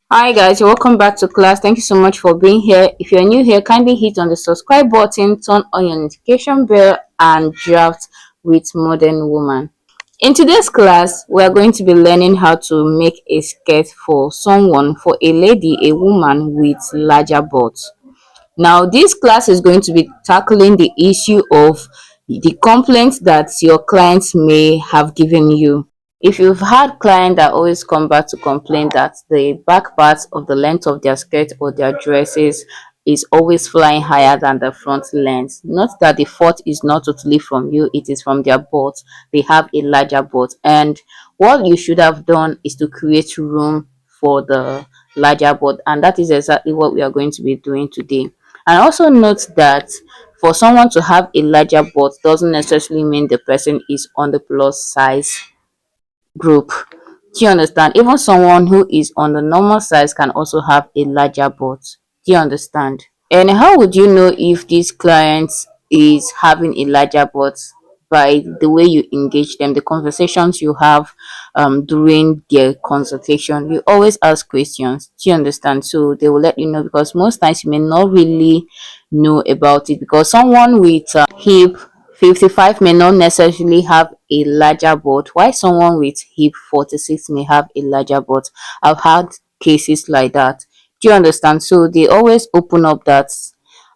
Hi guys, welcome back to class. Thank you so much for being here. If you're new here, kindly hit on the subscribe button, turn on your notification bell, and draft with Modern Woman. In today's class, we are going to be learning how to make a skirt for someone, for a lady, a woman with larger butts. Now, this class is going to be tackling the issue of the complaints that your clients may have given you. If you've had clients that always come back to complain that the back part of the length of their skirt or their dresses is always flying higher than the front length, not that the fault is not totally from you, it is from their butt. They have a larger butt, and what you should have done is to create room for the larger butt, and that is exactly what we are going to be doing today. And also note that for someone to have a larger butt doesn't necessarily mean the person is on the plus size group. Do you understand? Even someone who is on the normal size can also have a larger butt. Do you understand? And how would you know if this client is having a larger butt? By the way you engage them, the conversations you have during their consultation. You always ask questions. Do you understand? So they will let you know, because most times you may not really know about it, because someone with hip 55 may not necessarily have a larger butt, while someone with hip 46 may have a larger butt. I've had cases like that. Do you understand? So they always open up that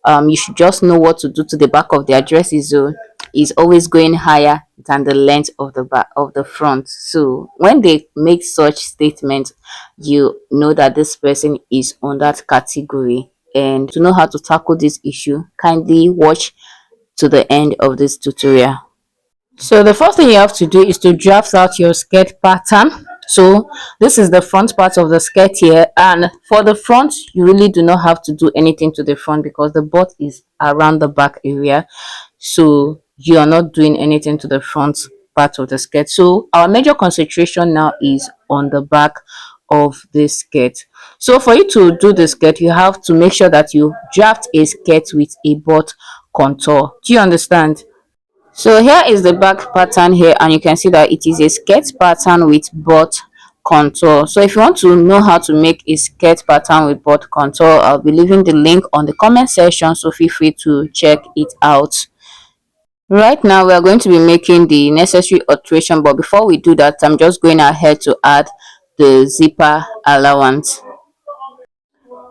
you should just know what to do to the back of their dresses. So is always going higher than the length of the back of the front. So when they make such statements, you know that this person is on that category. And to know how to tackle this issue, kindly watch to the end of this tutorial. So the first thing you have to do is to draft out your skirt pattern. So this is the front part of the skirt here, and for the front you really do not have to do anything to the front because the butt is around the back area, so you are not doing anything to the front part of the skirt. So our major concentration now is on the back of this skirt. So for you to do the skirt, you have to make sure that you draft a skirt with a butt contour. Do you understand? So here is the back pattern here, and you can see that it is a skirt pattern with butt contour. So if you want to know how to make a skirt pattern with butt contour, I'll be leaving the link on the comment section, so feel free to check it out. Right now we are going to be making the necessary alteration, but before we do that, I'm just going ahead to add the zipper allowance.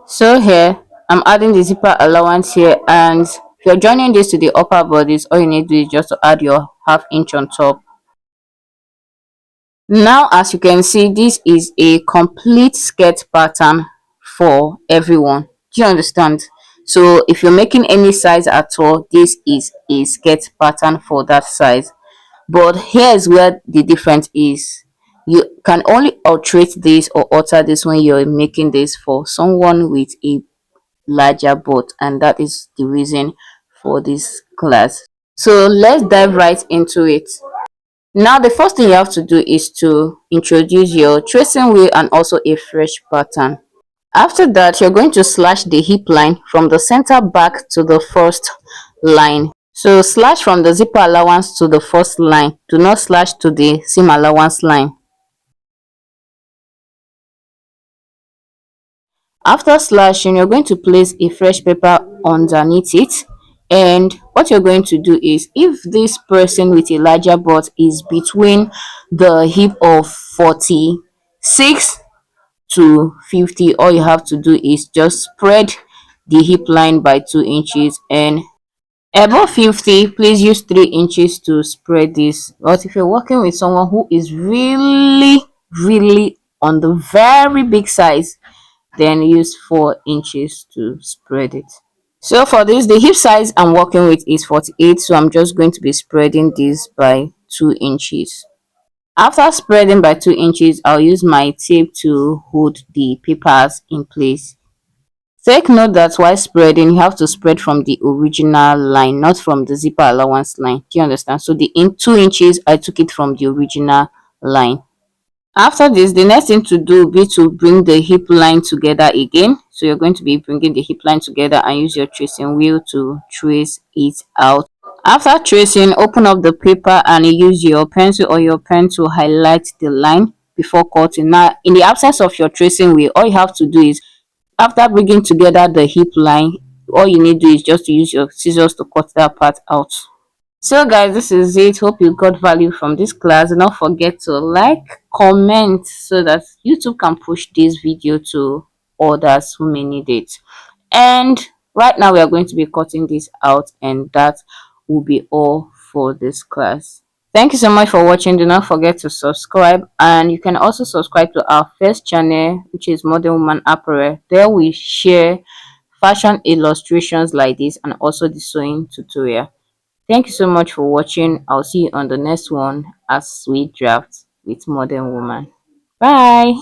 So here I'm adding the zipper allowance here, and if you're joining this to the upper bodice, all you need to do is just to add your half inch on top. Now as you can see, this is a complete skirt pattern for everyone. Do you understand? So if you're making any size at all, this is a skirt pattern for that size. But here's where the difference is. You can only alterate this or alter this when you're making this for someone with a larger butt, and that is the reason for this class. So let's dive right into it. Now the first thing you have to do is to introduce your tracing wheel and also a fresh pattern. After that, you're going to slash the hip line from the center back to the first line. So slash from the zipper allowance to the first line. Do not slash to the seam allowance line. After slashing, you're going to place a fresh paper underneath it. And what you're going to do is, if this person with a larger butt is between the hip of 46 to 50, all you have to do is just spread the hip line by 2 inches, and above 50, please use 3 inches to spread this. But if you're working with someone who is really on the very big size, then use 4 inches to spread it. So for this, the hip size I'm working with is 48, so I'm just going to be spreading this by 2 inches. After spreading by 2 inches, I'll use my tape to hold the papers in place. Take note that while spreading, you have to spread from the original line, not from the zipper allowance line. Do you understand? So the 2 inches, I took it from the original line. After this, the next thing to do will be to bring the hip line together again. So you're going to be bringing the hip line together and use your tracing wheel to trace it out. After tracing, open up the paper and use your pencil or your pen to highlight the line before cutting. Now, in the absence of your tracing wheel, all you have to do is, after bringing together the hip line, all you need to do is just to use your scissors to cut that part out. So guys, this is it. Hope you got value from this class. Do not forget to like, comment, so that YouTube can push this video to others who may need it. And right now we are going to be cutting this out, and that will be all for this class. Thank you so much for watching. Do not forget to subscribe, and you can also subscribe to our first channel, which is Modern Woman Apparel. There we share fashion illustrations like this and also the sewing tutorial. Thank you so much for watching. I'll see you on the next one as we draft with Modern Woman. Bye.